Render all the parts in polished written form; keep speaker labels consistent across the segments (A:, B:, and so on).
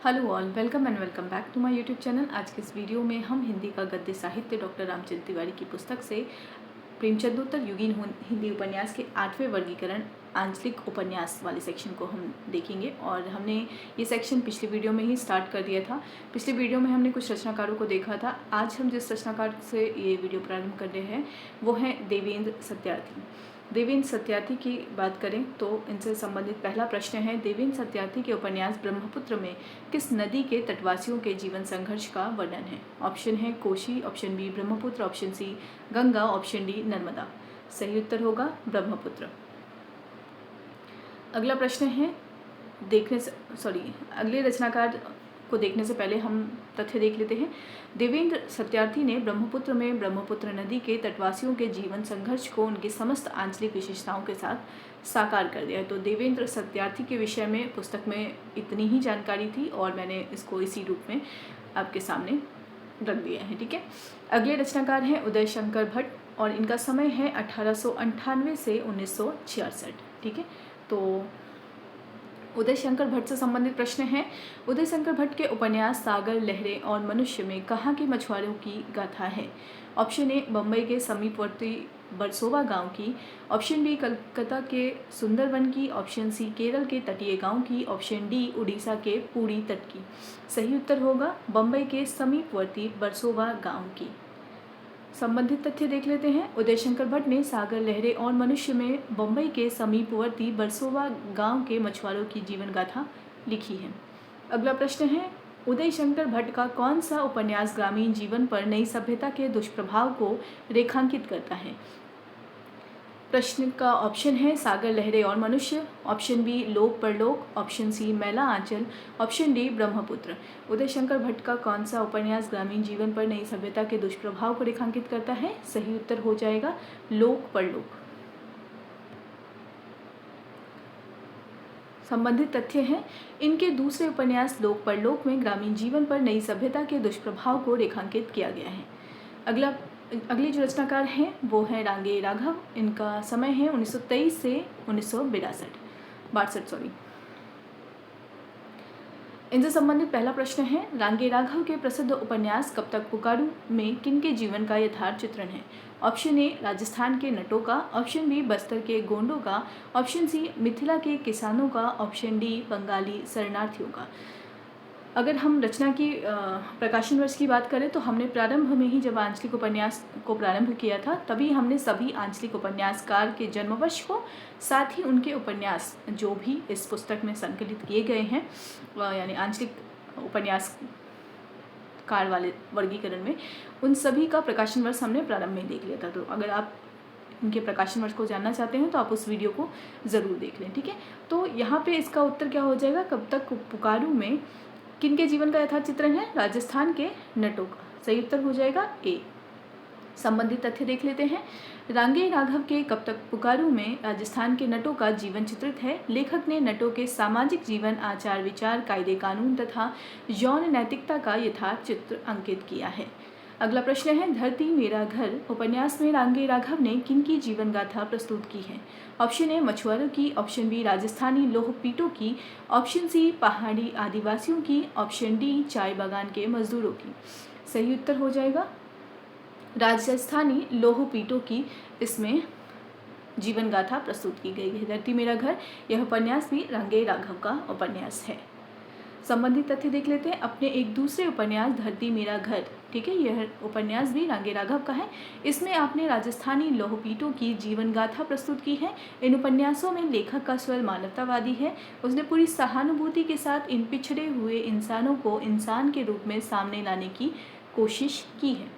A: Hello all, welcome and welcome back to my YouTube channel. आज के इस video में हम हिंदी का गद्य साहित्य डॉक्टर रामचंद्र तिवारी की पुस्तक से प्रेमचंदोत्तर युगीन हिंदी उपन्यास के 8वें वर्गीकरण आंचलिक उपन्यास वाले सेक्शन को हम देखेंगे। और हमने ये सेक्शन पिछले वीडियो में ही स्टार्ट कर दिया था। पिछले वीडियो में हमने कुछ रचनाकारों को देखा था। आज हम जिस रचनाकार से ये वीडियो प्रारंभ कर रहे हैं वो हैं देवेंद्र सत्यार्थी। देवेंद्र सत्यार्थी की बात करें तो इनसे संबंधित पहला प्रश्न है, देवेंद्र सत्यार्थी के उपन्यास ब्रह्मपुत्र में किस नदी के तटवासियों के जीवन संघर्ष का वर्णन है? Option A Kosi, option B Brahmaputra, option C Ganga, option D Narmada. सही उत्तर होगा ब्रह्मपुत्र। अगला प्रश्न है, अगले रचनाकार को देखने से पहले हम तथ्य देख लेते हैं। देवेंद्र सत्यार्थी ने ब्रह्मपुत्र में ब्रह्मपुत्र नदी के तटवासियों के जीवन संघर्ष को उनकी समस्त आंचलिक विशेषताओं के साथ साकार कर दिया है। तो देवेंद्र सत्यार्थी के विषय में पुस्तक में इतनी ही जानकारी थी और मैंने इसको इसी रूप में आपके सामने रख दिया है। ठीक है। अगले रचनाकार हैं उदय शंकर भट्ट और इनका समय है 1898 से 1966। ठीक है। तो उदय शंकर भट्ट से संबंधित प्रश्न है, उदय शंकर भट्ट के उपन्यास सागर, लहरें और मनुष्य में कहाँ के मछुआरों की गाथा है? ऑप्शन ए बम्बई के समीपवर्ती बरसोवा गांव की, ऑप्शन बी कलकत्ता के सुंदरवन की, ऑप्शन सी केरल के तटीय गांव की, ऑप्शन डी उड़ीसा के पुरी तट की। सही उत्तर होगा बम्बई के समीपवर्ती बरसोवा गांव की। संबंधित तथ्य देख लेते हैं। उदय शंकर भट्ट ने सागर, लहरें और मनुष्य में बम्बई के समीपवर्ती बरसोवा गांव के मछुआरों की जीवन गाथा लिखी है। अगला प्रश्न है, उदय शंकर भट्ट का कौन सा उपन्यास ग्रामीण जीवन पर नई सभ्यता के दुष्प्रभाव को रेखांकित करता है? प्रश्न का ऑप्शन है सागर, लहरें और मनुष्य, ऑप्शन बी लोक परलोक, ऑप्शन सी मैला आंचल, ऑप्शन डी ब्रह्मपुत्र। उदय शंकर भट्ट का कौन सा उपन्यास ग्रामीण जीवन पर नई सभ्यता के दुष्प्रभाव को रेखांकित करता है? सही उत्तर हो जाएगा लोक परलोक। संबंधित तथ्य है, इनके दूसरे उपन्यास लोक परलोक में ग्रामीण जीवन पर नई सभ्यता के दुष्प्रभाव को रेखांकित किया गया है। अगले जो रचनाकार हैं वो हैं रांगे राघव। इनका समय है 1923 से 1962। इनसे संबंधित पहला प्रश्न है, रांगे राघव के प्रसिद्ध उपन्यास कब तक पुकारूं में किनके जीवन का यथार्थ चित्रण है? ऑप्शन ए राजस्थान के नटों का, ऑप्शन बी बस्तर के गोंडों का, ऑप्शन सी मिथिला के किसानों का, ऑप्शन डी बंगाली शरणार्थियों का। अगर हम रचना की प्रकाशन वर्ष की बात करें तो हमने प्रारंभ में ही जब आंचलिक उपन्यास को प्रारंभ किया था तभी हमने सभी आंचलिक उपन्यासकार के जन्म वर्ष को, साथ ही उनके उपन्यास जो भी इस पुस्तक में संकलित किए गए हैं यानी आंचलिक उपन्यासकार वाले वर्गीकरण में, उन सभी का प्रकाशन वर्ष हमने प्रारंभ में देख लिया था। तो अगर आप उनके प्रकाशन वर्ष को जानना चाहते हैं तो आप उस वीडियो को ज़रूर देख लें। ठीक है। तो यहाँ पे इसका उत्तर क्या हो जाएगा, कब तक पुकारूं में किनके जीवन का यथार्थ चित्रण है? राजस्थान के नटों का। सही उत्तर हो जाएगा ए। संबंधित तथ्य देख लेते हैं। रांगे राघव के कब तक पुकारूं में राजस्थान के नटों का जीवन चित्रित है। लेखक ने नटों के सामाजिक जीवन, आचार विचार, कायदे कानून तथा यौन नैतिकता का यथार्थ चित्र अंकित किया है। अगला प्रश्न है, धरती मेरा घर उपन्यास में रांगे राघव ने किनकी जीवन गाथा प्रस्तुत की है? ऑप्शन ए मछुआरों की, ऑप्शन बी राजस्थानी लोहपीटों की, ऑप्शन सी पहाड़ी आदिवासियों की, ऑप्शन डी चाय बागान के मजदूरों की। सही उत्तर हो जाएगा राजस्थानी लोहपीटों की इसमें जीवन गाथा प्रस्तुत की गई है। धरती मेरा घर यह उपन्यास भी रांगे राघव का उपन्यास है। संबंधित तथ्य देख लेते हैं। अपने एक दूसरे उपन्यास धरती मेरा घर, ठीक है, यह उपन्यास भी रांगे राघव का है। इसमें आपने राजस्थानी लोहपीटों की जीवन गाथा प्रस्तुत की है। इन उपन्यासों में लेखक का स्वर मानवतावादी है। उसने पूरी सहानुभूति के साथ इन पिछड़े हुए इंसानों को इंसान के रूप में सामने लाने की कोशिश की है।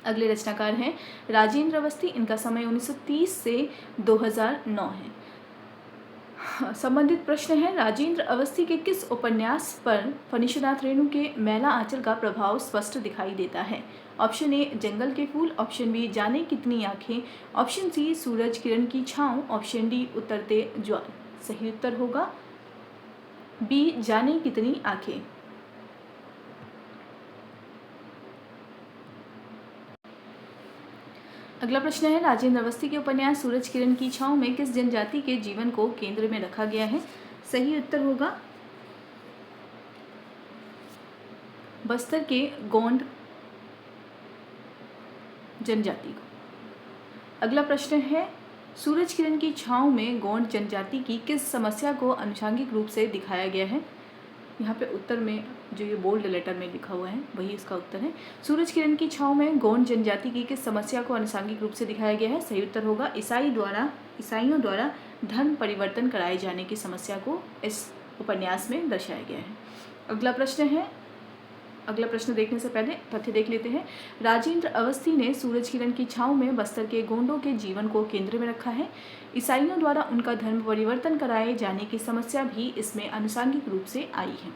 A: अगले रचनाकार हैं राजेंद्र अवस्थी। इनका समय 1930 से 2009 है। संबंधित प्रश्न है, राजेंद्र अवस्थी के किस उपन्यास पर फणीश्वरनाथ रेणु के मैला आंचल का प्रभाव स्पष्ट दिखाई देता है? ऑप्शन ए जंगल के फूल, ऑप्शन बी जाने कितनी आंखें, ऑप्शन सी सूरज किरण की छाँव, ऑप्शन डी उतरते ज्वार। सही उत्तर होगा बी जाने कितनी आंखें। अगला प्रश्न है, राजेंद्र अवस्थी के उपन्यास सूरज किरण की छाँव में किस जनजाति के जीवन को केंद्र में रखा गया है? सही उत्तर होगा बस्तर के गोंड जनजाति को। अगला प्रश्न है, सूरज किरण की छांव में गोंड जनजाति की किस समस्या को आनुषंगिक रूप से दिखाया गया है? यहाँ पे उत्तर में जो ये बोल्ड लेटर में लिखा हुआ है वही इसका उत्तर है। सूरज किरण की छांव में गोंड जनजाति की किस समस्या को आनुषंगिक रूप से दिखाया गया है? सही उत्तर होगा ईसाइयों द्वारा धर्म परिवर्तन कराए जाने की समस्या को इस उपन्यास में दर्शाया गया है। अगला प्रश्न देखने से पहले तथ्य देख लेते हैं। राजेंद्र अवस्थी ने सूरज किरण की छांव में बस्तर के गोंडों के जीवन को केंद्र में रखा है। ईसाइयों द्वारा उनका धर्म परिवर्तन कराए जाने की समस्या भी इसमें आनुषंगिक रूप से आई है।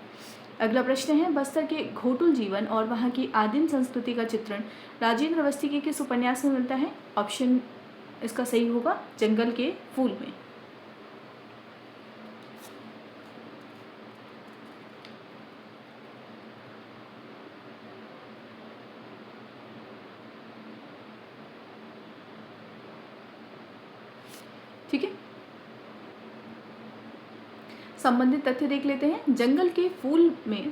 A: अगला प्रश्न है, बस्तर के घोटुल जीवन और वहाँ की आदिम संस्कृति का चित्रण राजेंद्र अवस्थी के किस उपन्यास में मिलता है? ऑप्शन इसका सही होगा जंगल के फूल में। ठीक है, संबंधित तथ्य देख लेते हैं। जंगल के फूल में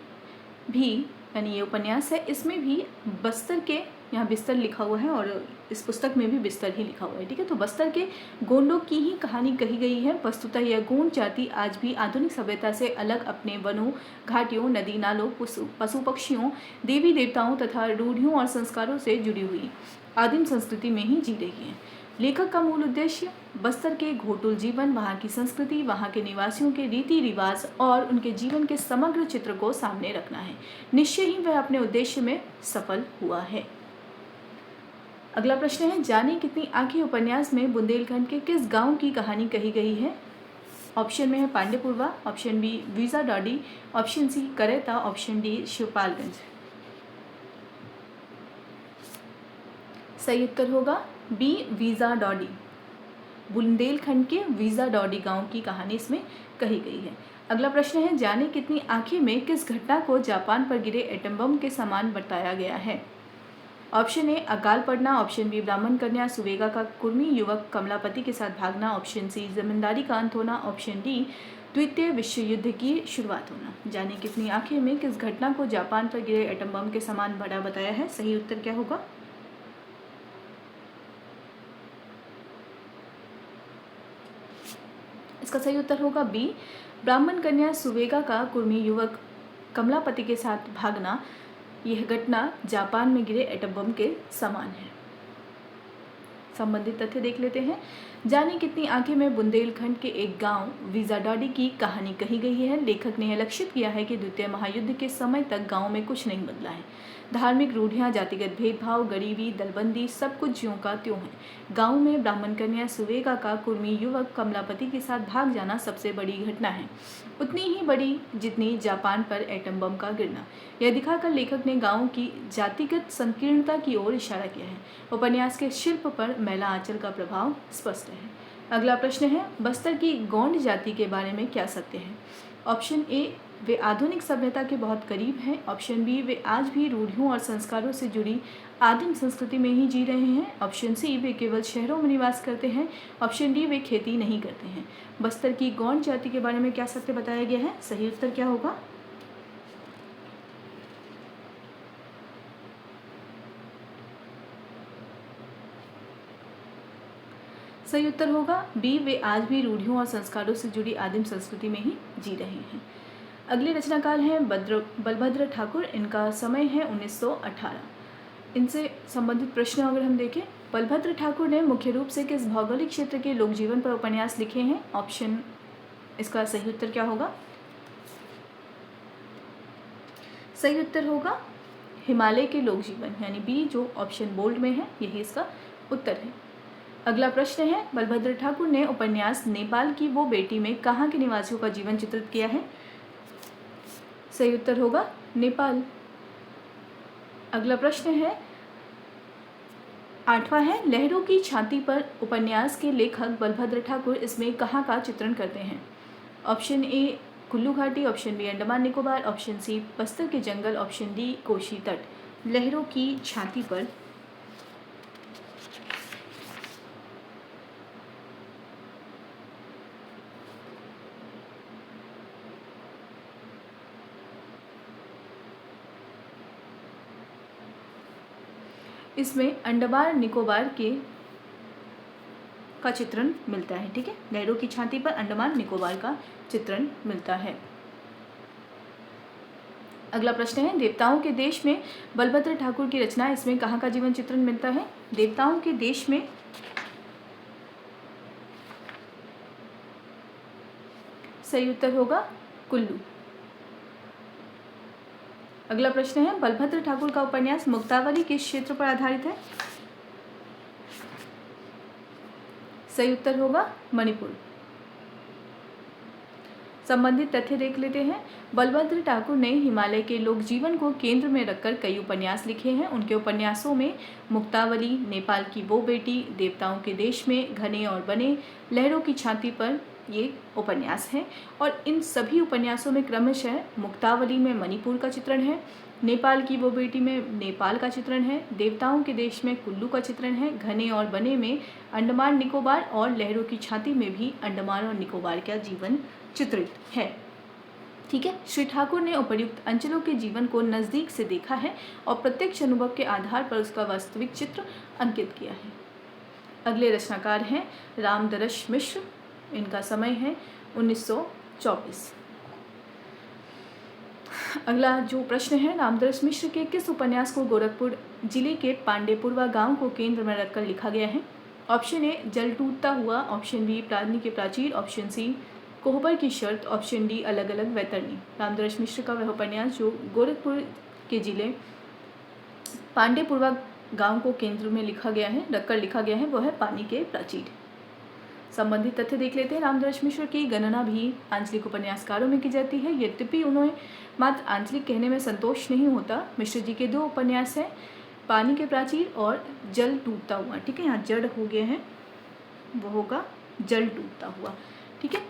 A: भी यानी ये उपन्यास है, इसमें भी बस्तर के, यहाँ बिस्तर लिखा हुआ है और इस पुस्तक में भी बिस्तर ही लिखा हुआ है। ठीक है, तो बस्तर के गोंडों की ही कहानी कही गई है। वस्तुतः यह गोंड जाति आज भी आधुनिक सभ्यता से अलग अपने वनों, घाटियों, नदी नालों, पशु पक्षियों, देवी देवताओं तथा रूढ़ियों और संस्कारों से जुड़ी हुई आदिम संस्कृति में ही जी रही है। लेखक का मूल उद्देश्य बस्तर के घोटुल जीवन, वहाँ की संस्कृति, वहाँ के निवासियों के रीति रिवाज और उनके जीवन के समग्र चित्र को सामने रखना है। निश्चय ही वह अपने उद्देश्य में सफल हुआ है। अगला प्रश्न है, जाने कितनी आंखें उपन्यास में बुंदेलखंड के किस गांव की कहानी कही गई है? ऑप्शन में है पांडेपुरवा, ऑप्शन बी वीजा डॉडी, option C Kareta, option D Shivpalganj. सही उत्तर होगा बी वीजा डॉडी। बुंदेलखंड के वीजा डॉडी गांव की कहानी इसमें कही गई है। अगला प्रश्न है, जाने कितनी आंखें में किस घटना को जापान पर गिरे एटम बम के समान बताया गया है? ऑप्शन ए अकाल पड़ना, ऑप्शन बी ब्राह्मण कन्या सुवेगा का कुर्मी युवक कमलापति के साथ भागना, ऑप्शन सी जमींदारी का अंत होना, ऑप्शन डी द्वितीय विश्व युद्ध की शुरुआत होना। जाने कितनी आंखें में किस घटना को जापान पर गिरे एटम बम के समान बड़ा बताया है? सही उत्तर क्या होगा? इसका सही उत्तर होगा बी ब्राह्मण कन्या सुवेगा का कुर्मी युवक कमलापति के साथ भागना। यह घटना जापान में गिरे एटम बम के समान है। संबंधित तथ्य देख लेते हैं। जाने कितनी आंखें में बुंदेलखंड के एक गांव वीजाडॉडी की कहानी कही गई है। लेखक ने यह लक्षित किया है कि द्वितीय महायुद्ध के समय तक गांव में कुछ नहीं बदला है। धार्मिक रूढ़ियां, जातिगत भेदभाव, गरीबी, दलबंदी सब कुछ ज्यों का त्यों है। गांव में ब्राह्मण कन्या सुवेगा का कुर्मी युवक कमलापति के साथ भाग जाना सबसे बड़ी घटना है, उतनी ही बड़ी जितनी जापान पर एटम बम का गिरना। यह दिखाकर लेखक ने गांव की जातिगत संकीर्णता की ओर इशारा किया है। उपन्यास के शिल्प पर मैला आंचल का प्रभाव स्पष्ट है। अगला प्रश्न है, बस्तर की गोंड जाति के बारे में क्या सत्य है? ऑप्शन ए वे आधुनिक सभ्यता के बहुत करीब हैं, ऑप्शन बी वे आज भी रूढ़ियों और संस्कारों से जुड़ी आदिम संस्कृति में ही जी रहे हैं, ऑप्शन सी वे केवल शहरों में निवास करते हैं, ऑप्शन डी वे खेती नहीं करते हैं। बस्तर की गोंड जाति के बारे में क्या सत्य बताया गया है? सही उत्तर क्या होगा? सही उत्तर होगा बी वे आज भी रूढ़ियों और संस्कारों से जुड़ी आदिम संस्कृति में ही जी रहे हैं। अगले रचनाकार हैं बलभद्र ठाकुर। इनका समय है 1918। इनसे संबंधित प्रश्न अगर हम देखें, बलभद्र ठाकुर ने मुख्य रूप से किस भौगोलिक क्षेत्र के लोक जीवन पर उपन्यास लिखे हैं? ऑप्शन इसका सही उत्तर क्या होगा? सही उत्तर होगा हिमालय के लोक जीवन, यानी बी जो ऑप्शन बोल्ड में है यही इसका उत्तर है। अगला प्रश्न है, बलभद्र ठाकुर ने उपन्यास नेपाल की वो बेटी में कहाँ के निवासियों का जीवन चित्रित किया है? सही उत्तर होगा नेपाल। अगला प्रश्न है 8वां है, लहरों की छाती पर उपन्यास के लेखक बलभद्र ठाकुर इसमें कहाँ का चित्रण करते हैं? ऑप्शन ए कुल्लू घाटी, option B Andaman Nicobar, option C Bastar के जंगल, ऑप्शन डी कोशी तट। लहरों की छाती पर इसमें अंडमान निकोबार के का चित्रण मिलता है। ठीक है, लहरों की छाती पर अंडमान निकोबार का चित्रण मिलता है। अगला प्रश्न है, देवताओं के देश में बलभद्र ठाकुर की रचना, इसमें कहाँ का जीवन चित्रण मिलता है? देवताओं के देश में सही उत्तर होगा कुल्लू। अगला प्रश्न है, बलभद्र ठाकुर का उपन्यास मुक्तावली किस क्षेत्र पर आधारित है? सही उत्तर होगा मणिपुर। संबंधित तथ्य देख लेते हैं। बलभद्र ठाकुर ने हिमालय के लोक जीवन को केंद्र में रखकर कई उपन्यास लिखे हैं। उनके उपन्यासों में मुक्तावली, नेपाल की वो बेटी, देवताओं के देश में, घने और बने, लहरों की छाती पर ये उपन्यास हैं। और इन सभी उपन्यासों में क्रमशः मुक्तावली में मणिपुर का चित्रण है, नेपाल की वो बेटी में नेपाल का चित्रण है, देवताओं के देश में कुल्लू का चित्रण है, घने और बने में अंडमान निकोबार और लहरों की छाती में भी अंडमान और निकोबार का जीवन चित्रित है। ठीक है, श्री ठाकुर ने उपर्युक्त अंचलों के जीवन को नज़दीक से देखा है और प्रत्यक्ष अनुभव के आधार पर उसका वास्तविक चित्र अंकित किया है। अगले रचनाकार हैं रामदरस मिश्र, इनका समय है 1924। अगला जो प्रश्न है, रामदरस मिश्र के किस उपन्यास को गोरखपुर जिले के पांडेपुरवा गांव को केंद्र में रखकर लिखा गया है? ऑप्शन ए जल टूटता हुआ, ऑप्शन बी प्राणी के प्राचीर, ऑप्शन सी कोहबर की शर्त, ऑप्शन डी अलग अलग वैतरणी। रामदरस मिश्र का वह उपन्यास जो गोरखपुर के जिले पांडेपुरवा गांव को केंद्र में रखकर लिखा गया है, वो है पानी के प्राचीर। संबंधित तथ्य देख लेते हैं। रामदरस मिश्र की गणना भी आंचलिक उपन्यासकारों में की जाती है। यद्यपि उन्हें मात्र आंचलिक कहने में संतोष नहीं होता। मिश्र जी के 2 उपन्यास हैं, पानी के प्राचीर और जल टूटता हुआ। ठीक है, यहाँ जड़ हो गए हैं, वो होगा जल टूटता हुआ। ठीक है,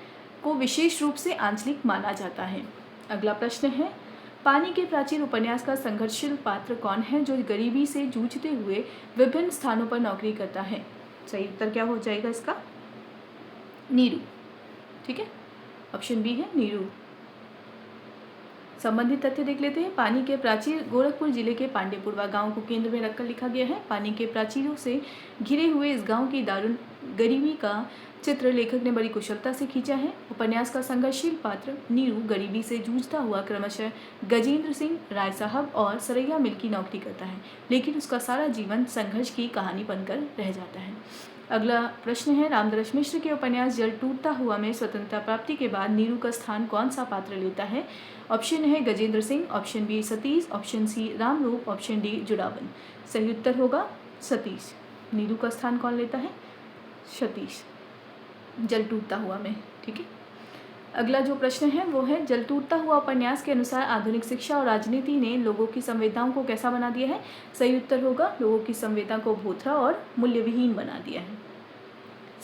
A: को विशेष रूप से आंचलिक माना जाता है। अगला प्रश्न है, पानी के प्राचीर उपन्यास का संघर्षशील पात्र कौन है जो गरीबी से जूझते हुए विभिन्न स्थानों पर नौकरी करता है? सही उत्तर क्या हो जाएगा इसका? नीरू। ठीक है, ऑप्शन बी है नीरू। संबंधित तथ्य देख लेते हैं। पानी के प्राचीर गोरखपुर जिले के पांडेपुरवा गांव को केंद्र में रखकर लिखा गया है। पानी के प्राचीरों से घिरे हुए इस गांव की दारुण गरीबी का चित्र लेखक ने बड़ी कुशलता से खींचा है। उपन्यास का संघर्षशील पात्र नीरू गरीबी से जूझता हुआ क्रमशः गजेंद्र सिंह, राय साहब और सरैया मिल की नौकरी करता है, लेकिन उसका सारा जीवन संघर्ष की कहानी बनकर रह जाता है। अगला प्रश्न है, रामदरस मिश्र के उपन्यास जल टूटता हुआ में स्वतंत्रता प्राप्ति के बाद नीरू का स्थान कौन सा पात्र लेता है? Option A Gajendra Singh, option B Satish, option C Ramroop, option D Judawan. सही उत्तर होगा सतीश। नीरू का स्थान कौन लेता है? सतीश, जल टूटता हुआ में। ठीक है, अगला जो प्रश्न है वो है, जल टूटता हुआ उपन्यास के अनुसार आधुनिक शिक्षा और राजनीति ने लोगों की संवेदनाओं को कैसा बना दिया है? सही उत्तर होगा लोगों की संवेदना को भोथरा और मूल्यविहीन बना दिया है।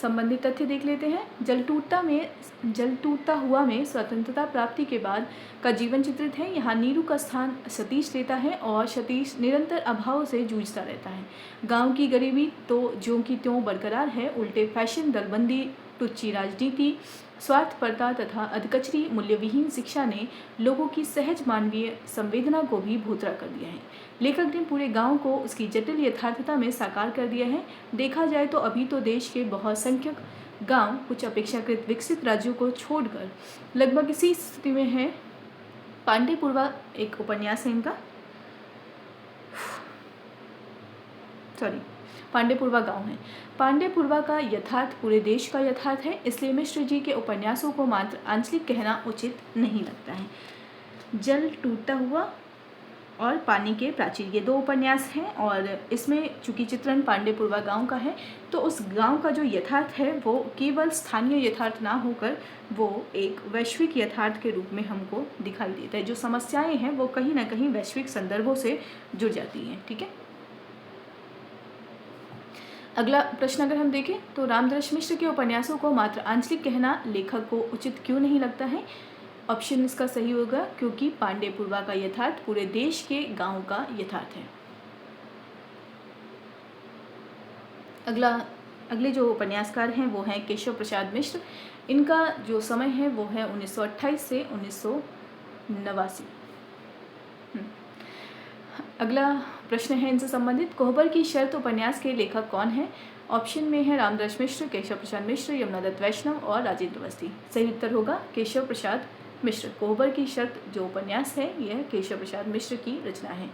A: संबंधित तथ्य देख लेते हैं। जल टूटता हुआ में स्वतंत्रता प्राप्ति के बाद का जीवन चित्रित है। यहाँ नीरू का स्थान सतीश लेता है और सतीश निरंतर अभाव से जूझता रहता है। गांव की गरीबी तो ज्यों की त्यों बरकरार है। उल्टे फैशन, दलबंदी, टुच्ची राजनीति, स्वार्थपरता तथा अधकचरी मूल्यविहीन शिक्षा ने लोगों की सहज मानवीय संवेदना को भी भोथरा कर दिया है। लेखक ने पूरे गांव को उसकी जटिल यथार्थता में साकार कर दिया है। देखा जाए तो अभी तो देश के बहुत संख्यक गांव कुछ अपेक्षाकृत विकसित राज्यों को छोड़कर लगभग इसी स्थिति में है। पांडेपुरवा एक उपन्यास है इनका, पांडेपुरवा गांव है। पांडेपुरवा का यथार्थ पूरे देश का यथार्थ है, इसलिए मिश्र जी के उपन्यासों को मात्र आंचलिक कहना उचित नहीं लगता है। जल टूटता हुआ और पानी के प्राचीर, ये 2 उपन्यास हैं और इसमें चूंकि चित्रण पांडेपुरवा गांव का है तो उस गांव का जो यथार्थ है वो केवल स्थानीय यथार्थ ना होकर वो एक वैश्विक यथार्थ के रूप में हमको दिखाई देता है। जो समस्याएं हैं वो कहीं ना कहीं वैश्विक संदर्भों से जुड़ जाती हैं। ठीक है, अगला प्रश्न अगर हम देखें तो रामदरस मिश्र के उपन्यासों को मात्र आंचलिक कहना लेखक को उचित क्यों नहीं लगता है? ऑप्शन इसका सही होगा क्योंकि पांडेपुरवा का यथार्थ पूरे देश के गांव का यथार्थ है। अगले जो उपन्यासकार हैं वो हैं केशव प्रसाद मिश्र। इनका जो समय है वो है 1928 से 1989। अगला प्रश्न है इनसे संबंधित, कोहबर की शर्त उपन्यास के लेखक कौन है? ऑप्शन में है रामदास मिश्र, केशव प्रसाद मिश्र, यमुनादत्त वैष्णव और राजेंद्र अवस्थी। सही उत्तर होगा केशव प्रसाद मिश्र। कोहबर की शर्त जो उपन्यास है यह केशव प्रसाद मिश्र की रचना है।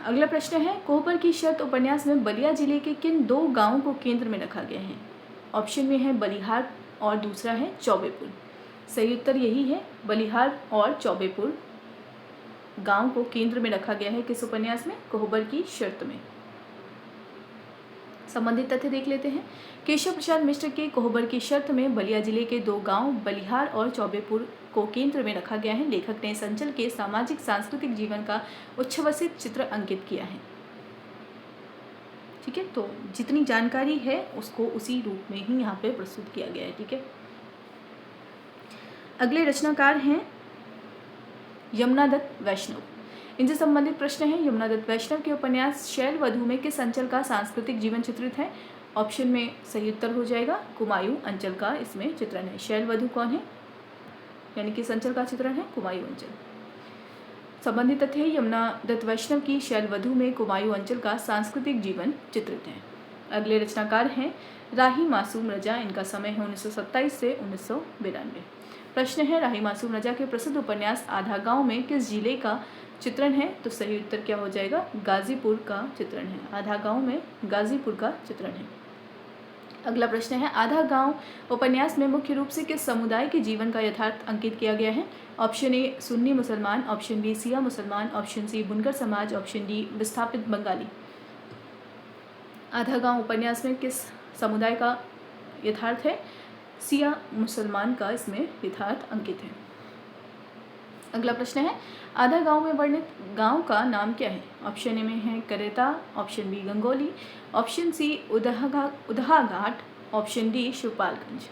A: अगला प्रश्न है, कोहबर की शर्त उपन्यास में बलिया जिले के किन दो गांवों को केंद्र में रखा गया है? ऑप्शन में है बलिहार और दूसरा है चौबेपुर। सही उत्तर यही है, बलिहार और चौबेपुर गांव को केंद्र में रखा गया है किस उपन्यास में? कोहबर की शर्त में। संबंधित तथ्य देख लेते हैं। केशव प्रसाद मिश्र के कोहबर की शर्त में बलिया जिले के दो गांव बलिहार और चौबेपुर को केंद्र में रखा गया है। लेखक ने इस अंचल के सामाजिक सांस्कृतिक जीवन का उच्छ्वसित चित्र अंकित किया है। ठीक है, तो जितनी जानकारी है उसको उसी रूप में ही यहाँ पे प्रस्तुत किया गया है। ठीक है, अगले रचनाकार हैं यमुनादत्त वैष्णव। इनसे संबंधित प्रश्न है, यमुनादत्त वैष्णव के उपन्यास शैलवधू में किस अंचल का सांस्कृतिक जीवन चित्रित है? ऑप्शन में सही उत्तर हो जाएगा कुमायूं अंचल का इसमें चित्रण है। शैलवधू कौन है, यानी किस अंचल का चित्रण है? कुमायूं अंचल। संबंधित तथ्य है, यमुनादत्त वैष्णव की शैलवधू में कुमायूं अंचल का सांस्कृतिक जीवन चित्रित है। अगले रचनाकार हैं राही मासूम रजा। इनका समय है 1927 से 1992। प्रश्न है, राही मासूम रजा के प्रसिद्ध उपन्यास आधा गांव में किस जिले का चित्रण है? तो सही उत्तर क्या हो जाएगा? गाजीपुर का चित्रण है। आधा गांव में गाजीपुर का चित्रण है। अगला प्रश्न है, आधा गांव उपन्यास में मुख्य रूप से किस समुदाय के जीवन का यथार्थ अंकित किया गया है? ऑप्शन ए सुन्नी मुसलमान, ऑप्शन बी सिया मुसलमान, ऑप्शन सी बुनकर समाज, ऑप्शन डी विस्थापित बंगाली। आधा गांव उपन्यास में किस समुदाय का यथार्थ है? सिया मुसलमान का इसमें यथार्थ अंकित है। अगला प्रश्न है, आधा गांव में वर्णित गांव का नाम क्या है? ऑप्शन ए में है Kareta, option B Gangoli, option C उदहाघाट, ऑप्शन डी शिवपालगंज।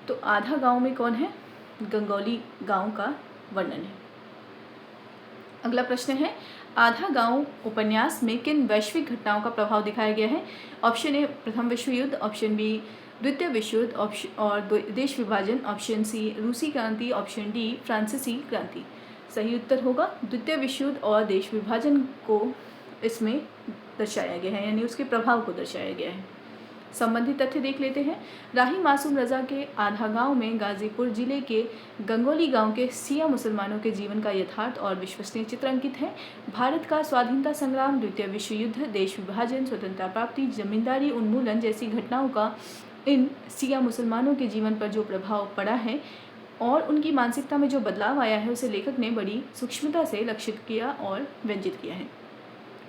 A: तो आधा गांव में कौन है? गंगोली गांव का वर्णन है। अगला प्रश्न है, आधा गांव उपन्यास में किन वैश्विक घटनाओं का प्रभाव दिखाया गया है? ऑप्शन ए प्रथम विश्व युद्ध, ऑप्शन बी द्वितीय विश्व युद्ध और देश विभाजन, ऑप्शन सी रूसी क्रांति, ऑप्शन डी फ्रांसीसी क्रांति। सही उत्तर होगा द्वितीय विश्व युद्ध और देश विभाजन को इसमें दर्शाया गया है, यानी उसके प्रभाव को दर्शाया गया है। संबंधित तथ्य देख लेते हैं। राही मासूम रजा के आधा गांव में गाजीपुर जिले के गंगोली गांव के सिया मुसलमानों के जीवन का यथार्थ और विश्वसनीय चित्र अंकित है। भारत का स्वाधीनता संग्राम, द्वितीय विश्व युद्ध, देश विभाजन, स्वतंत्रता प्राप्ति, जमींदारी उन्मूलन जैसी घटनाओं का इन सिया मुसलमानों के जीवन पर जो प्रभाव पड़ा है और उनकी मानसिकता में जो बदलाव आया है उसे लेखक ने बड़ी सूक्ष्मता से लक्षित किया और व्यंजित किया है।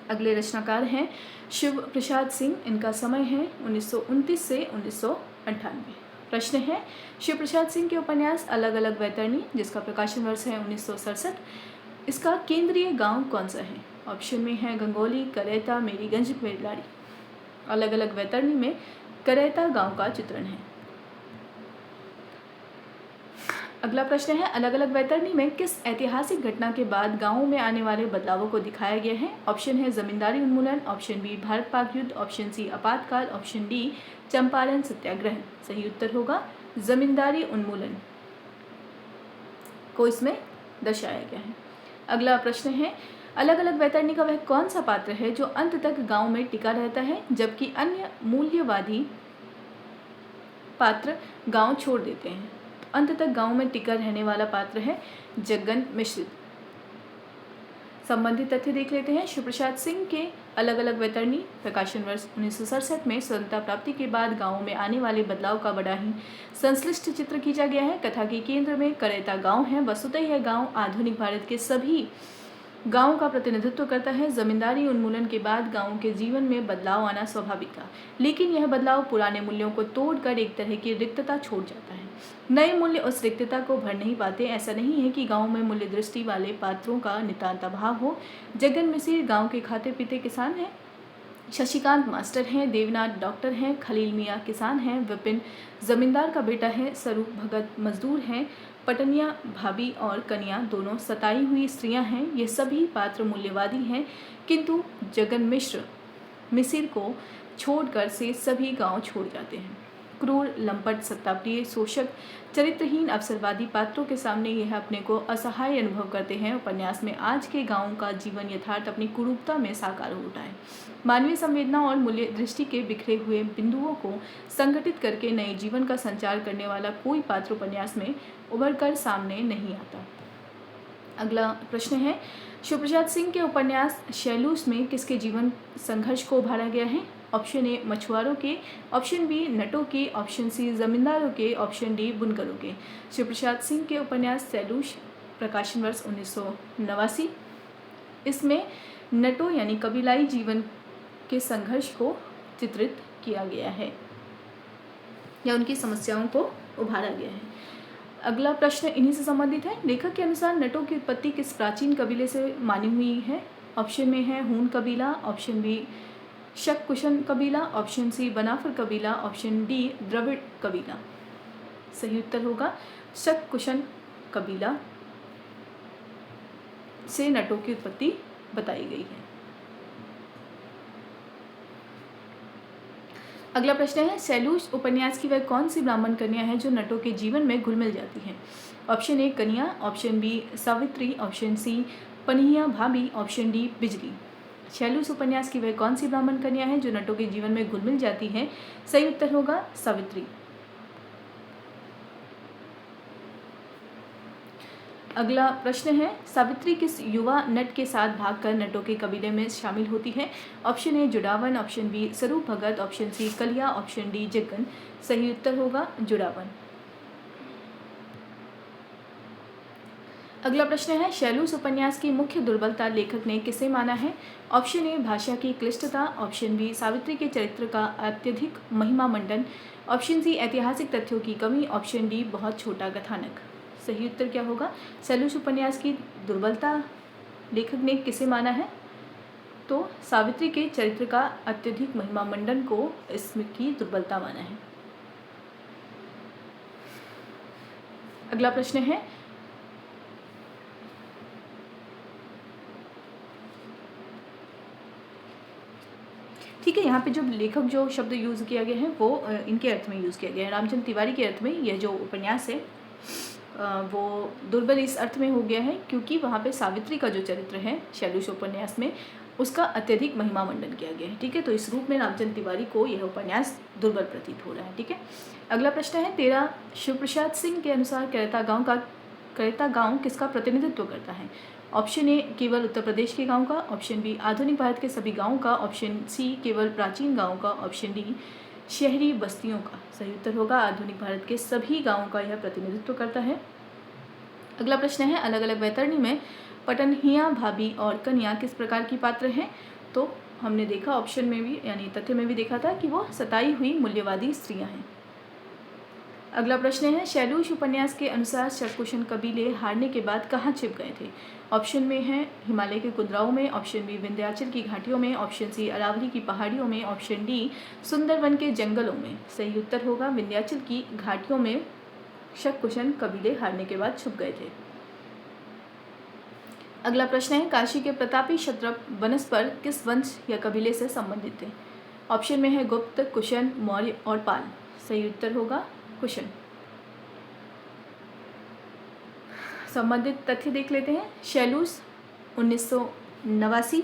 A: अगले रचनाकार हैं शिव प्रसाद सिंह। इनका समय है 1929 से 1998। प्रश्न है, शिव प्रसाद सिंह के उपन्यास अलग अलग वैतरणी, जिसका प्रकाशन वर्ष है 1967, इसका केंद्रीय गांव कौन सा है? ऑप्शन में है गंगोली, करेता, मेरीगंज, मेरलाड़ी। अलग अलग वैतरणी में करेता गांव का चित्रण है। अगला प्रश्न है, अलग अलग वैतरणी में किस ऐतिहासिक घटना के बाद गांवों में आने वाले बदलावों को दिखाया गया है? ऑप्शन है जमींदारी उन्मूलन, ऑप्शन बी भारत पाक युद्ध, ऑप्शन सी आपातकाल, ऑप्शन डी चंपारण सत्याग्रह। सही उत्तर होगा जमींदारी उन्मूलन को इसमें दर्शाया गया है। अगला प्रश्न है, अलग अलग वैतरणी का वह कौन सा पात्र है जो अंत तक गांव में टिका रहता है जबकि अन्य मूल्यवादी पात्र गांव छोड़ देते हैं? अंत तक गांव में टिका रहने वाला पात्र है जग्गन मिश्र। संबंधित तथ्य देख लेते हैं। शिवप्रसाद सिंह के अलग अलग वैतरणी प्रकाशन वर्ष 1967 में स्वतंत्रता प्राप्ति के बाद गांवों में आने वाले बदलाव का बड़ा ही संश्लिष्ट चित्र खींचा गया है। कथा के केंद्र में करेता गांव है। वस्तुतः यह गांव आधुनिक भारत के सभी गांवों का प्रतिनिधित्व करता है। जमींदारी उन्मूलन के बाद गांवों के जीवन में बदलाव आना स्वाभाविक था, लेकिन यह बदलाव पुराने मूल्यों को तोड़कर एक तरह की रिक्तता छोड़ जाता है। नए मूल्य उस रिक्तता को भर नहीं पाते। ऐसा नहीं है कि गांव में मूल्य दृष्टि वाले पात्रों का नितांत अभाव हो। जगन मिसिर गांव के खाते पीते किसान हैं, शशिकांत मास्टर हैं, देवनाथ डॉक्टर हैं, खलील मियाँ किसान हैं, विपिन जमींदार का बेटा है, स्वरूप भगत मजदूर हैं, पटनिया भाभी और कन्या दोनों सताई हुई स्त्रियां हैं। ये सभी पात्र मूल्यवादी हैं, किंतु जगन मिसिर को छोड़कर से सभी गांव छोड़ जाते हैं। क्रूर, लंपट, सत्ताप्रिय, शोषक, चरित्रहीन, अवसरवादी पात्रों के सामने यह अपने को असहाय अनुभव करते हैं। उपन्यास में आज के गाँव का जीवन यथार्थ अपनी कुरूपता में साकार हो उठा है। मानवीय संवेदना और मूल्य दृष्टि के बिखरे हुए बिंदुओं को संगठित करके नए जीवन का संचार करने वाला कोई पात्र उपन्यास में उभर कर सामने नहीं आता। अगला प्रश्न है, शिवप्रसाद सिंह के उपन्यास शैलूस में किसके जीवन संघर्ष को उभारा गया है? ऑप्शन ए मछुआरों के, ऑप्शन बी नटों के, ऑप्शन सी जमींदारों के, ऑप्शन डी बुनकरों के। शिवप्रसाद सिंह के उपन्यास शैलूस, प्रकाशन वर्ष 1989। इसमें नटों यानी कबीलाई जीवन के संघर्ष को चित्रित किया गया है या उनकी समस्याओं को उभारा गया है। अगला प्रश्न इन्हीं से संबंधित है। लेखक के अनुसार नटों की उत्पत्ति किस प्राचीन कबीले से मानी हुई है? ऑप्शन में है हून कबीला, ऑप्शन बी शक कुशन कबीला, ऑप्शन सी बनाफर कबीला, ऑप्शन डी द्रविड़ कबीला। सही उत्तर होगा शक कुशन कबीला से नटों की उत्पत्ति बताई गई है। अगला प्रश्न है, शैलूस उपन्यास की वह कौन सी ब्राह्मण कन्या है जो नटों के जीवन में घुल मिल जाती है? Option A Kanya, option B Savitri, option C Paniya भाभी, ऑप्शन डी बिजली। शैलूस उपन्यास की वह कौन सी ब्राह्मण कन्या है जो नटों के जीवन में घुल मिल जाती है? सही उत्तर होगा सावित्री। अगला प्रश्न है, सावित्री किस युवा नट के साथ भागकर नटों के कबीले में शामिल होती है? Option A Judawan, option B Swaroop Bhagat, option C कलिया, ऑप्शन डी जग्गन। सही उत्तर होगा जुड़ावन। अगला प्रश्न है, शैलूस उपन्यास की मुख्य दुर्बलता लेखक ने किसे माना है? ऑप्शन ए भाषा की क्लिष्टता, ऑप्शन बी सावित्री के चरित्र का अत्यधिक महिमा मंडन, ऑप्शन सी ऐतिहासिक तथ्यों की कमी, ऑप्शन डी बहुत छोटा कथानक। सही उत्तर क्या होगा? शैलूस उपन्यास की दुर्बलता लेखक ने किसे माना है? तो सावित्री के चरित्र का अत्यधिक महिमा मंडन को इसमें की दुर्बलता माना है। अगला प्रश्न है, ठीक है, यहाँ पे जो लेखक जो शब्द यूज़ किया गया है वो इनके अर्थ में यूज़ किया गया है। रामचंद्र तिवारी के अर्थ में यह जो उपन्यास है वो दुर्बल इस अर्थ में हो गया है क्योंकि वहाँ पे सावित्री का जो चरित्र है शैलूस उपन्यास में उसका अत्यधिक महिमा मंडन किया गया है। ठीक है, तो इस रूप में रामचंद्र तिवारी को यह उपन्यास दुर्बल प्रतीत हो रहा है। ठीक है, अगला प्रश्न है, 13 शिवप्रसाद सिंह के अनुसार करैता गाँव किसका प्रतिनिधित्व करता है? ऑप्शन ए केवल उत्तर प्रदेश के गाँव का, ऑप्शन बी आधुनिक भारत के सभी गाँवों का, ऑप्शन सी केवल प्राचीन गाँव का, ऑप्शन डी शहरी बस्तियों का। सही उत्तर होगा आधुनिक भारत के सभी गाँवों का यह प्रतिनिधित्व करता है। अगला प्रश्न है, अलग अलग वैतरणी में पटनहिया, भाभी और कन्या किस प्रकार की पात्र हैं? तो हमने देखा ऑप्शन में भी यानी तथ्य में भी देखा था कि वो सताई हुई मूल्यवादी स्त्रियां हैं। अगला प्रश्न है, शैलूस उपन्यास के अनुसार शतकुशन कबीले हारने के बाद कहाँ छिप गए थे? ऑप्शन में है हिमालय के कुंदराओं में, ऑप्शन बी विंध्याचल की घाटियों में, ऑप्शन सी अरावली की पहाड़ियों में, ऑप्शन डी सुंदरवन के जंगलों में। सही उत्तर होगा विंध्याचल की घाटियों में शतकुशन कबीले हारने के बाद छुप गए थे। अगला प्रश्न है, काशी के प्रतापी क्षत्रप बनस्पर किस वंश या कबीले से संबंधित थे? ऑप्शन में है गुप्त, कुशन, मौर्य और पाल। सही उत्तर होगा कुशन। संबंधित तथ्य देख लेते हैं। शैलूस 1989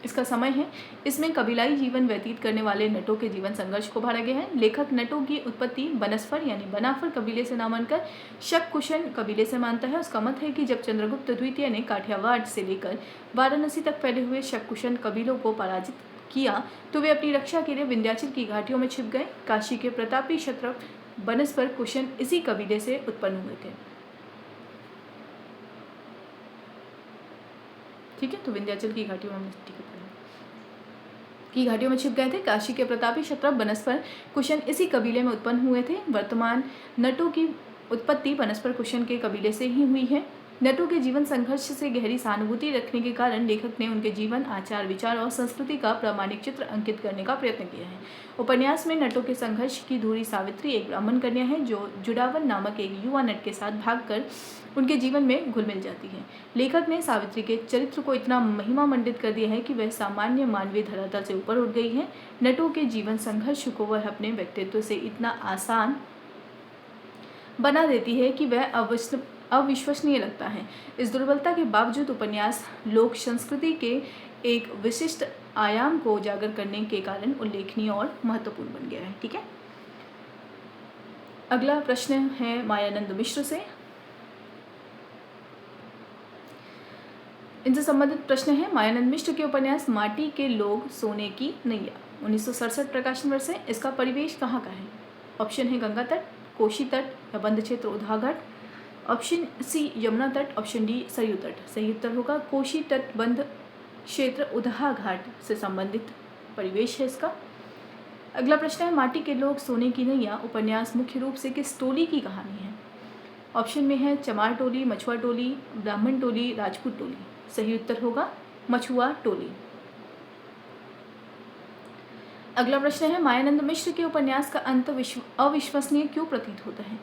A: इसका समय है। इसमें कबीलाई जीवन व्यतीत करने वाले नटों के जीवन संघर्ष को भरा गया है। लेखक नटों की उत्पत्ति बनस्फर यानी बनाफर कबीले से ना मानकर शक कुशन कबीले से मानता है। उसका मत है कि जब चंद्रगुप्त द्वितीय ने काठियावाड़ से लेकर वाराणसी तक फैले हुए शक कुशन कबीलों को पराजित किया तो वे अपनी रक्षा के लिए विंध्याचल की घाटियों में छिप गए। काशी के प्रतापी क्षत्रप बनस्फर कुशन इसी कबीले से उत्पन्न हुए थे। ठीक है, तो विंध्याचल की घाटियों में छिप गए थे। काशी के प्रतापी क्षत्रप बनस्फर कुशन इसी कबीले में उत्पन्न हुए थे। वर्तमान नटों की उत्पत्ति बनस्फर कुशन के कबीले से ही हुई है। नटों के जीवन संघर्ष से गहरी सहानुभूति रखने के कारण लेखक ने उनके जीवन, आचार, विचार और संस्कृति का प्रामाणिक चित्र अंकित करने का प्रयत्न किया है। उपन्यास में नटों के संघर्ष की धुरी सावित्री एक ब्राह्मण कन्या है जो जुड़ावन नामक एक युवा नट के साथ भागकर उनके जीवन में घुल मिल जाती है। लेखक ने सावित्री के चरित्र को इतना महिमा मंडित कर दिया है कि वह सामान्य मानवीय धरातल से ऊपर उठ गई है। नटों के जीवन संघर्ष को वह अपने व्यक्तित्व से इतना आसान बना देती है कि वह अविश्वसनीय लगता है। इस दुर्बलता के बावजूद उपन्यास लोक संस्कृति के एक विशिष्ट आयाम को उजागर करने के कारण उल्लेखनीय और महत्वपूर्ण बन गया है। ठीक है, अगला प्रश्न है मायानंद मिश्र से। इनसे संबंधित प्रश्न है, मायानंद मिश्र के उपन्यास माटी के लोग सोने की नैया 1967 प्रकाशन वर्ष है। इसका परिवेश कहाँ का है? ऑप्शन है गंगा तट, कोशी तट या बंद क्षेत्र उधा घाट। ऑप्शन सी यमुना तट, ऑप्शन डी सरयू तट। सही उत्तर होगा कोशी तट बंद क्षेत्र उधा घाट से संबंधित परिवेश है इसका। अगला प्रश्न है, माटी के लोग सोने की नैया उपन्यास मुख्य रूप से किस टोली की कहानी है? ऑप्शन में है चमार टोली, मछुआ टोली, ब्राह्मण टोली, राजपूत टोली। सही उत्तर होगा मछुआ टोली। अगला प्रश्न है, मायानंद मिश्र के उपन्यास का अंत अविश्वसनीय क्यों प्रतीत होता है?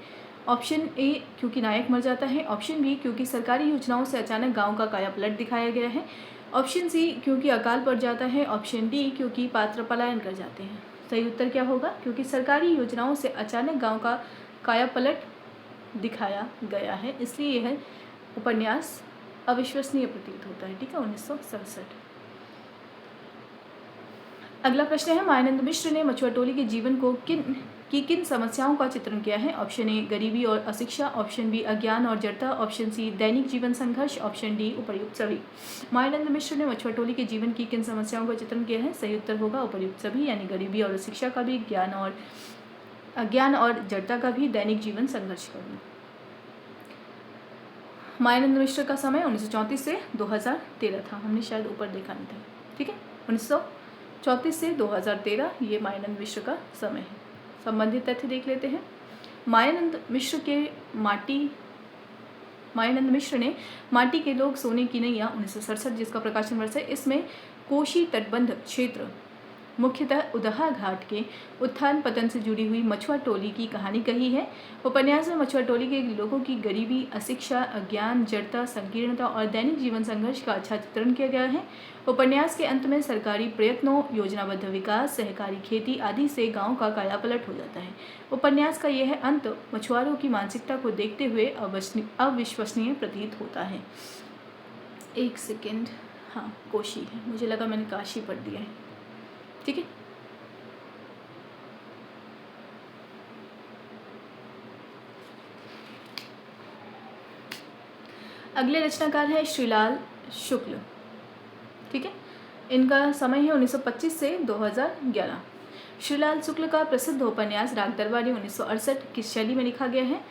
A: ऑप्शन ए क्योंकि नायक मर जाता है, ऑप्शन बी क्योंकि सरकारी योजनाओं से अचानक गांव का कायापलट दिखाया गया है, ऑप्शन सी क्योंकि अकाल पड़ जाता है, ऑप्शन डी क्योंकि पात्र पलायन कर जाते हैं। सही उत्तर क्या होगा? क्योंकि सरकारी योजनाओं से अचानक गांव का कायापलट दिखाया गया है, इसलिए यह उपन्यास अविश्वसनीय प्रतीत होता है। ठीक है, 1967। अगला प्रश्न है, मायानंद मिश्र ने मछुआ टोली के जीवन को किन समस्याओं का चित्रण किया है? ऑप्शन ए गरीबी और अशिक्षा, ऑप्शन बी अज्ञान और जड़ता, ऑप्शन सी दैनिक जीवन संघर्ष, ऑप्शन डी उपर्युक्त सभी। मायानंद मिश्र ने मछुआ टोली के जीवन की किन समस्याओं का चित्रण किया है? सही उत्तर होगा उपर्युक्त सभी, यानी गरीबी और अशिक्षा का भी, अज्ञान और जड़ता का भी, दैनिक जीवन संघर्ष का भी। मायानंद मिश्र का समय 1934 से 2013 था, हमने शायद ऊपर देखा नहीं था। ठीक है, 1934 से 2013 ये मायानंद मिश्र का समय है। संबंधित तथ्य देख लेते हैं। मायानंद मिश्र ने माटी के लोग सोने की नैया 1967 जिसका प्रकाशन वर्ष है, इसमें कोशी तटबंध क्षेत्र मुख्यतः उदहा घाट के उत्थान पतन से जुड़ी हुई मछुआ टोली की कहानी कही है। उपन्यास में मछुआ टोली के लोगों की गरीबी, अशिक्षा, अज्ञान, जड़ता, संकीर्णता और दैनिक जीवन संघर्ष का अच्छा चित्रण किया गया है। उपन्यास के अंत में सरकारी प्रयत्नों, योजनाबद्ध विकास, सहकारी खेती आदि से गांव का कायापलट हो जाता है। उपन्यास का यह अंत मछुआरों की मानसिकता को देखते हुए अविश्वसनीय प्रतीत होता है। एक सेकेंड, हाँ कोशी है, मुझे लगा मैंने काशी पढ़ दिया है। ठीक है, अगले रचनाकार है श्रीलाल शुक्ल। ठीक है, इनका समय है 1925 से 2011। श्रीलाल शुक्ल का प्रसिद्ध उपन्यास राग दरबारी 1968 किस शैली में लिखा गया है?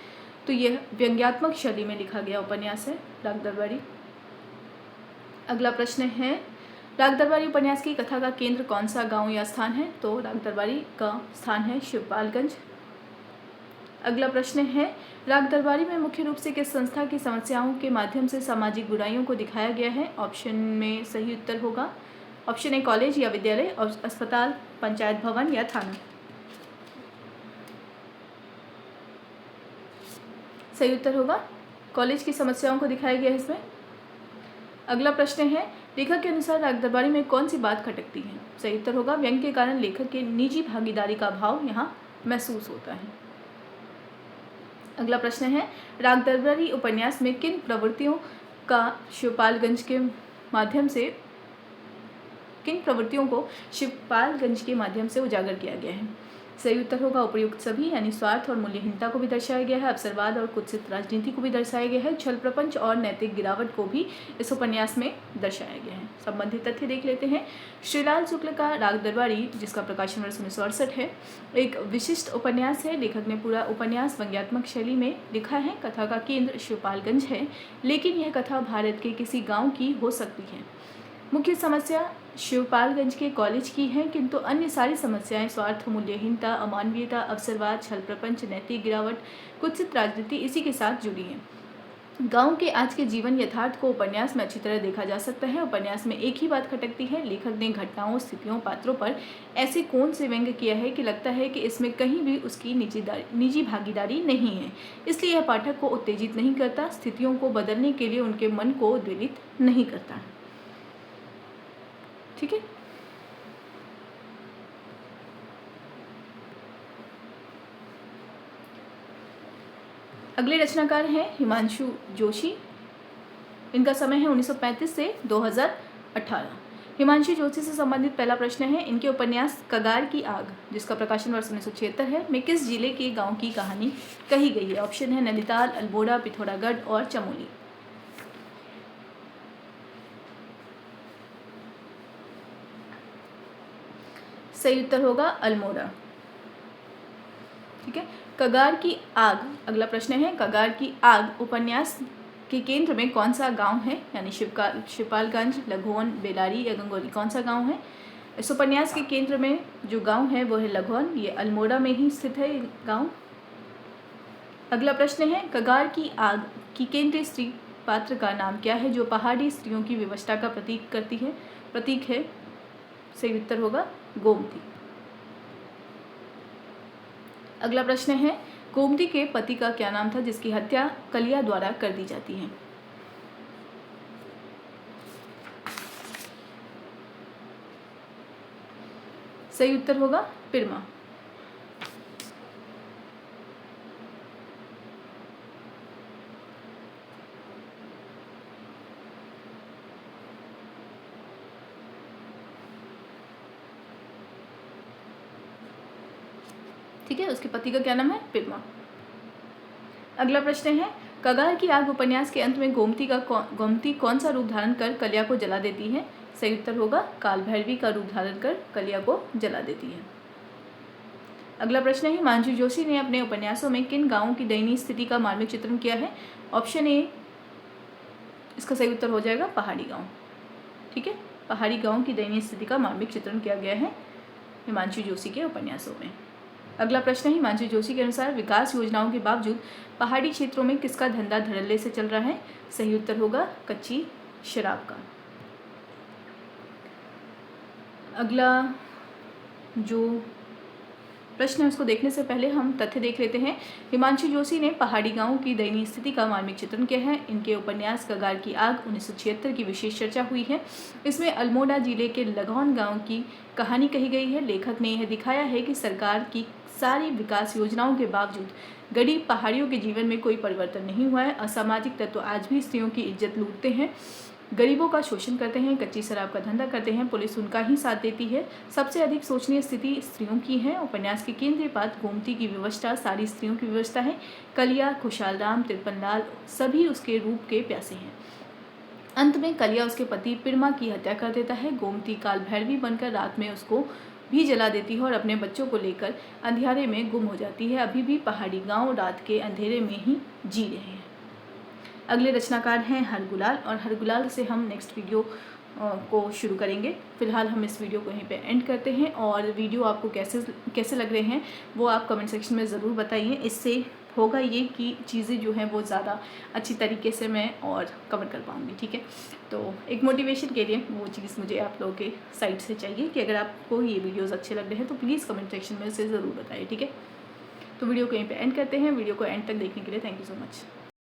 A: तो यह व्यंग्यात्मक शैली में लिखा गया उपन्यास है राग दरबारी। अगला प्रश्न है, राग दरबारी उपन्यास की कथा का केंद्र कौन सा गांव या स्थान है? तो राग दरबारी का स्थान है शिवपालगंज। अगला प्रश्न है, राग दरबारी में मुख्य रूप से किस संस्था की समस्याओं के माध्यम से सामाजिक बुराइयों को दिखाया गया है? ऑप्शन में सही उत्तर होगा ऑप्शन ए कॉलेज या विद्यालय, अस्पताल, पंचायत भवन या थाना। सही उत्तर होगा कॉलेज की समस्याओं को दिखाया गया है इसमें। अगला प्रश्न है, लेखक के अनुसार राग दरबारी में कौन सी बात खटकती है? सही उत्तर होगा व्यंग के कारण लेखक के निजी भागीदारी का भाव यहाँ महसूस होता है। अगला प्रश्न है, राग दरबारी उपन्यास में किन प्रवृत्तियों को शिवपालगंज के माध्यम से उजागर किया गया है? सही उत्तर होगा उपर्युक्त सभी, यानी स्वार्थ और मूल्यहीनता को भी दर्शाया गया है, अवसरवाद और कुत्सित राजनीति को भी दर्शाया गया है, छल प्रपंच और नैतिक गिरावट को भी इस उपन्यास में दर्शाया गया है। संबंधित तथ्य देख लेते हैं। श्रीलाल शुक्ल का राग दरबारी, जिसका प्रकाशन वर्ष 1968 है, एक विशिष्ट उपन्यास है। लेखक ने पूरा उपन्यास व्यंग्यात्मक शैली में लिखा है। कथा का केंद्र शिवपालगंज है, लेकिन यह कथा भारत के किसी गाँव की हो सकती है। मुख्य समस्या शिवपालगंज के कॉलेज की है, किंतु अन्य सारी समस्याएं स्वार्थ, मूल्यहीनता, अमानवीयता, अवसरवाद, छल प्रपंच, नैतिक गिरावट, कुत्सित राजनीति इसी के साथ जुड़ी हैं। गांव के आज के जीवन यथार्थ को उपन्यास में अच्छी तरह देखा जा सकता है। उपन्यास में एक ही बात खटकती है, लेखक ने घटनाओं, स्थितियों, पात्रों पर ऐसे कौन से व्यंग किया है कि लगता है कि इसमें कहीं भी उसकी निजी भागीदारी नहीं है। इसलिए यह पाठक को उत्तेजित नहीं करता, स्थितियों को बदलने के लिए उनके मन को उद्वेलित नहीं करता। ठीक है। अगले रचनाकार हैं हिमांशु जोशी। इनका समय है 1935 से 2018। हिमांशु जोशी से संबंधित पहला प्रश्न है, इनके उपन्यास कगार की आग, जिसका प्रकाशन वर्ष 1976 है, में किस जिले के गांव की कहानी कही गई है? ऑप्शन है नैनीताल, अल्मोड़ा, पिथौरागढ़ और चमोली। सही उत्तर होगा अल्मोड़ा। ठीक है। कगार की आग, अगला प्रश्न है, कगार की आग उपन्यास के केंद्र में कौन सा गांव है? यानी शिवपालगंज, लघौन, बेलारी या गंगोली, कौन सा गांव है? इस उपन्यास के केंद्र में जो गांव है वो है लघौन, ये अल्मोड़ा में ही स्थित है गांव। अगला प्रश्न है, कगार की आग की केंद्रीय स्त्री पात्र का नाम क्या है जो पहाड़ी स्त्रियों की विवशता का प्रतीक है? सही उत्तर होगा गोमती। अगला प्रश्न है, गोमती के पति का क्या नाम था जिसकी हत्या कलिया द्वारा कर दी जाती है? सही उत्तर होगा पिरमा। ठीक है, उसके पति का क्या नाम है? पिरमा। अगला प्रश्न है, कगार की आग उपन्यास के अंत में गोमती कौन सा रूप धारण कर कलिया को जला देती है? सही उत्तर होगा काल भैरवी का रूप धारण कर कलिया को जला देती है। अगला प्रश्न है, हिमांशु जोशी ने अपने उपन्यासों में किन गांवों की दयनीय स्थिति का मार्मिक चित्रण किया है? ऑप्शन ए, इसका सही उत्तर हो जाएगा पहाड़ी गांव। ठीक है, पहाड़ी गांव की दयनीय स्थिति का मार्मिक चित्रण किया गया है हिमांशु जोशी के उपन्यासों में। अगला प्रश्न है, हिमांशु जोशी के अनुसार विकास योजनाओं के बावजूद पहाड़ी क्षेत्रों में किसका धंधा धड़ल्ले से चल रहा है? सही उत्तर होगा कच्ची शराब का। अगला जो प्रश्न है उसको देखने से पहले हम तथ्य देख लेते हैं। हिमांशु जोशी ने पहाड़ी गांवों की दयनीय स्थिति का मार्मिक चित्रण किया है। इनके उपन्यास कगार की आग 1976 की विशेष चर्चा हुई है। इसमें अल्मोड़ा जिले के लघौन गांव की कहानी कही गई है। लेखक ने यह दिखाया है कि सरकार की सारी विकास योजनाओं के बावजूद गरीब पहाड़ियों के जीवन में कोई परिवर्तन नहीं हुआ है। असामाजिक तत्व आज भी स्त्रियों की इज्जत लूटते हैं, गरीबों का शोषण करते हैं, कच्ची शराब का धंधा करते हैं, पुलिस उनका ही साथ देती है। सबसे अधिक शोचनीय स्थिति स्त्रियों की है। उपन्यास के केंद्रीय पात्र गोमती की विवशता सारी स्त्रियों की विवशता है। कलिया, खुशालराम, तिरपनलाल सभी उसके रूप के प्यासे हैं। अंत में कलिया उसके पति पिरमा की हत्या कर देता है। गोमती काल भैरवी बनकर रात में उसको भी जला देती है और अपने बच्चों को लेकर अंधेरे में गुम हो जाती है। अभी भी पहाड़ी गांव रात के अंधेरे में ही जी रहे हैं। अगले रचनाकार हैं हरगुलाल, और हरगुलाल से हम नेक्स्ट वीडियो को शुरू करेंगे। फिलहाल हम इस वीडियो को यहीं पे एंड करते हैं, और वीडियो आपको कैसे लग रहे हैं वो आप कमेंट सेक्शन में ज़रूर बताइए। इससे होगा ये कि चीज़ें जो हैं वो ज़्यादा अच्छी तरीके से मैं और कवर कर पाऊँगी। ठीक है, तो एक मोटिवेशन के लिए वो चीज़ मुझे आप लोगों के साइड से चाहिए कि अगर आपको ये वीडियोज़ अच्छे लग रहे हैं तो प्लीज़ कमेंट सेक्शन में उसे ज़रूर बताइए। ठीक है, तो वीडियो को यहीं पर एंड करते हैं। वीडियो को एंड तक देखने के लिए थैंक यू सो मच।